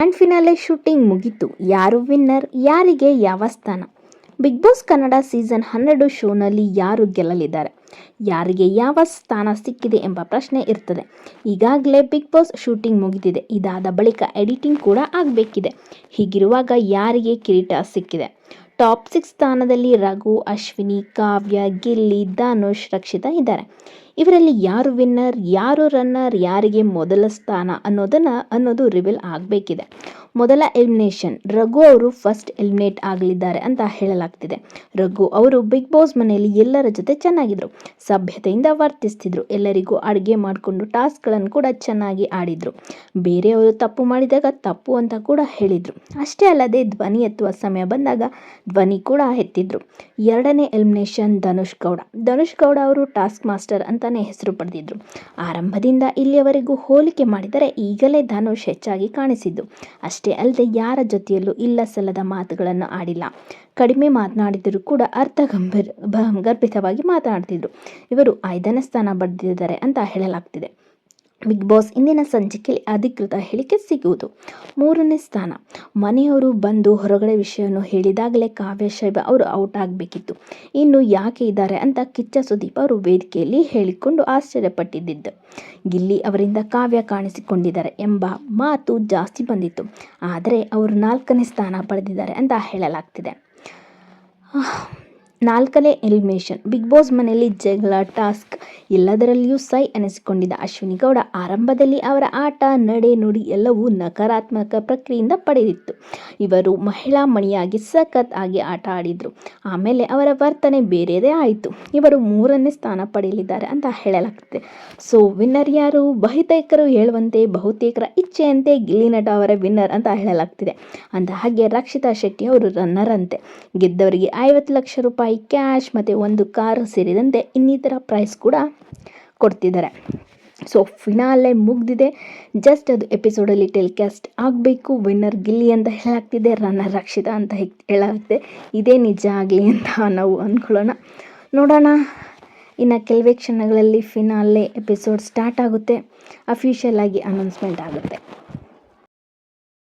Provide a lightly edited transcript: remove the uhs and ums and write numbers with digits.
Grand finale shooting ಮುಗಿತು. ಯಾರು winner, ಯಾರಿಗೆ ಯಾವ ಸ್ಥಾನ? ಬಿಗ್ ಬಾಸ್ ಕನ್ನಡ ಸೀಸನ್ 12 ಶೋನಲ್ಲಿ ಯಾರು ಗೆಲ್ಲಲಿದ್ದಾರೆ, ಯಾರಿಗೆ ಯಾವ ಸ್ಥಾನ ಸಿಕ್ಕಿದೆ ಎಂಬ ಪ್ರಶ್ನೆ ಇರ್ತದೆ. ಈಗಾಗಲೇ ಬಿಗ್ ಬಾಸ್ ಶೂಟಿಂಗ್ ಮುಗಿದಿದೆ. ಇದಾದ ಬಳಿಕ ಎಡಿಟಿಂಗ್ ಕೂಡ ಆಗಬೇಕಿದೆ. ಹೀಗಿರುವಾಗ ಯಾರಿಗೆ ಕಿರೀಟ ಸಿಕ್ಕಿದೆ? ಟಾಪ್ 6 ಸ್ಥಾನದಲ್ಲಿ ರಘು, ಅಶ್ವಿನಿ, ಕಾವ್ಯ, ಗಿಲ್ಲಿ, ಧನುಷ್, ರಕ್ಷಿತಾ ಇದ್ದಾರೆ. ಇವರಲ್ಲಿ ಯಾರು ವಿನ್ನರ್, ಯಾರು ರನ್ನರ್, ಯಾರಿಗೆ ಮೊದಲ ಸ್ಥಾನ ಅನ್ನೋದು ರಿವೀಲ್ ಆಗಬೇಕಿದೆ. ಮೊದಲ ಎಲಿಮಿನೇಷನ್, ರಘು ಅವರು ಫಸ್ಟ್ ಎಲಿಮಿನೇಟ್ ಆಗಲಿದ್ದಾರೆ ಅಂತ ಹೇಳಲಾಗ್ತಿದೆ. ರಘು ಅವರು ಬಿಗ್ ಬಾಸ್ ಮನೆಯಲ್ಲಿ ಎಲ್ಲರ ಜೊತೆ ಚೆನ್ನಾಗಿದ್ರು, ಸಭ್ಯತೆಯಿಂದ ವರ್ತಿಸ್ತಿದ್ರು, ಎಲ್ಲರಿಗೂ ಅಡುಗೆ ಮಾಡಿಕೊಂಡು ಟಾಸ್ಕ್ಗಳನ್ನು ಕೂಡ ಚೆನ್ನಾಗಿ ಆಡಿದ್ರು. ಬೇರೆಯವರು ತಪ್ಪು ಮಾಡಿದಾಗ ತಪ್ಪು ಅಂತ ಕೂಡ ಹೇಳಿದ್ರು. ಅಷ್ಟೇ ಅಲ್ಲದೆ ಧ್ವನಿ ಎತ್ತುವ ಸಮಯ ಬಂದಾಗ ಧ್ವನಿ ಕೂಡ ಎತ್ತಿದ್ರು. ಎರಡನೇ ಎಲಿಮಿನೇಷನ್ ಧನುಷ್ ಗೌಡ ಅವರು ಟಾಸ್ಕ್ ಮಾಸ್ಟರ್ ಅಂತಾನೆ ಹೆಸರು ಪಡೆದಿದ್ರು. ಆರಂಭದಿಂದ ಇಲ್ಲಿಯವರೆಗೂ ಹೋಲಿಕೆ ಮಾಡಿದರೆ ಈಗಲೇ ಧನುಷ್ ಹೆಚ್ಚಾಗಿ ಕಾಣಿಸಿದ್ದು. ಅಷ್ಟೇ ಅಲ್ಲದೆ ಯಾರ ಜೊತೆಯಲ್ಲೂ ಇಲ್ಲ ಸಲ್ಲದ ಮಾತುಗಳನ್ನು ಆಡಿಲ್ಲ. ಕಡಿಮೆ ಮಾತನಾಡಿದರೂ ಕೂಡ ಗರ್ಭಿತವಾಗಿ ಮಾತನಾಡ್ತಿದ್ರು. ಇವರು 5ನೇ ಸ್ಥಾನ ಪಡೆದಿದ್ದಾರೆ ಅಂತ ಹೇಳಲಾಗ್ತಿದೆ. ಬಿಗ್ ಬಾಸ್ ಇಂದಿನ ಸಂಚಿಕೆಯಲ್ಲಿ ಅಧಿಕೃತ ಹೇಳಿಕೆ ಸಿಗುವುದು. 3ನೇ ಸ್ಥಾನ, ಮನೆಯವರು ಬಂದು ಹೊರಗಡೆ ವಿಷಯವನ್ನು ಹೇಳಿದಾಗಲೇ ಕಾವ್ಯ ಶೈಬಾ ಅವರು ಔಟ್ ಆಗಬೇಕಿತ್ತು. ಇನ್ನು ಯಾಕೆ ಇದ್ದಾರೆ ಅಂತ ಕಿಚ್ಚ ಸುದೀಪ್ ಅವರು ವೇದಿಕೆಯಲ್ಲಿ ಹೇಳಿಕೊಂಡು ಆಶ್ಚರ್ಯಪಟ್ಟಿದ್ದು. ಗಿಲ್ಲಿ ಅವರಿಂದ ಕಾವ್ಯ ಕಾಣಿಸಿಕೊಂಡಿದ್ದಾರೆ ಎಂಬ ಮಾತು ಜಾಸ್ತಿ ಬಂದಿತ್ತು. ಆದರೆ ಅವರು 4ನೇ ಸ್ಥಾನ ಪಡೆದಿದ್ದಾರೆ ಅಂತ ಹೇಳಲಾಗ್ತಿದೆ. 4ನೇ ಎಲಿಮಿನೇಷನ್, ಬಿಗ್ ಬಾಸ್ ಮನೆಯಲ್ಲಿ ಜಗಳ, ಟಾಸ್ಕ್ ಎಲ್ಲದರಲ್ಲಿಯೂ ಸೈ ಅನಿಸಿಕೊಂಡಿದ್ದ ಅಶ್ವಿನಿ ಗೌಡ ಆರಂಭದಲ್ಲಿ ಅವರ ಆಟ, ನಡೆ, ನುಡಿ ಎಲ್ಲವೂ ನಕಾರಾತ್ಮಕ ಪ್ರಕ್ರಿಯೆಯಿಂದ ಪಡೆದಿತ್ತು. ಇವರು ಮಹಿಳಾ ಮಣಿಯಾಗಿ ಸಖತ್ ಆಗಿ ಆಟ ಆಡಿದ್ರು. ಆಮೇಲೆ ಅವರ ವರ್ತನೆ ಬೇರೆಯದೇ ಆಯಿತು. ಇವರು 3ನೇ ಸ್ಥಾನ ಪಡೆಯಲಿದ್ದಾರೆ ಅಂತ ಹೇಳಲಾಗ್ತಿದೆ. ಸೊ ವಿನ್ನರ್ ಯಾರು? ಬಹುತೇಕರು ಹೇಳುವಂತೆ ಬಹುತೇಕರ ಇಚ್ಛೆಯಂತೆ ಗಿಲ್ಲಿ ನಟ ಅವರ ವಿನ್ನರ್ ಅಂತ ಹೇಳಲಾಗ್ತಿದೆ. ಅಂದ ಹಾಗೆ ರಕ್ಷಿತಾ ಶೆಟ್ಟಿ ಅವರು ರನ್ನರ್ ಅಂತೆ. ಗೆದ್ದವರಿಗೆ 50 ಲಕ್ಷ ರೂಪಾಯಿ ಕ್ಯಾಶ್ ಮತ್ತು 1 ಕಾರು ಸೇರಿದಂತೆ ಇನ್ನಿತರ ಪ್ರೈಸ್ ಕೂಡ ಕೊಡ್ತಿದ್ದಾರೆ. ಸೊ ಫಿನಾಲೆ ಮುಗ್ದಿದೆ. ಜಸ್ಟ್ ಅದು ಎಪಿಸೋಡಲ್ಲಿ ಟೆಲಿಕಾಸ್ಟ್ ಆಗಬೇಕು. ವಿನ್ನರ್ ಗಿಲ್ಲಿ ಅಂತ ಹೇಳಲಾಗ್ತಿದೆ, ರನ್ನರ್ ರಕ್ಷಿತಾ ಅಂತ ಹೇಳಲಾಗ್ತಿದೆ. ಇದೇ ನಿಜ ಆಗಲಿ ಅಂತ ನಾವು ಅಂದ್ಕೊಳ್ಳೋಣ. ನೋಡೋಣ, ಇನ್ನು ಕೆಲವೇ ಕ್ಷಣಗಳಲ್ಲಿ ಫಿನಾಲೆ ಎಪಿಸೋಡ್ ಸ್ಟಾರ್ಟ್ ಆಗುತ್ತೆ. ಅಫಿಷಿಯಲ್ ಆಗಿ ಅನೌನ್ಸ್ಮೆಂಟ್ ಆಗುತ್ತೆ.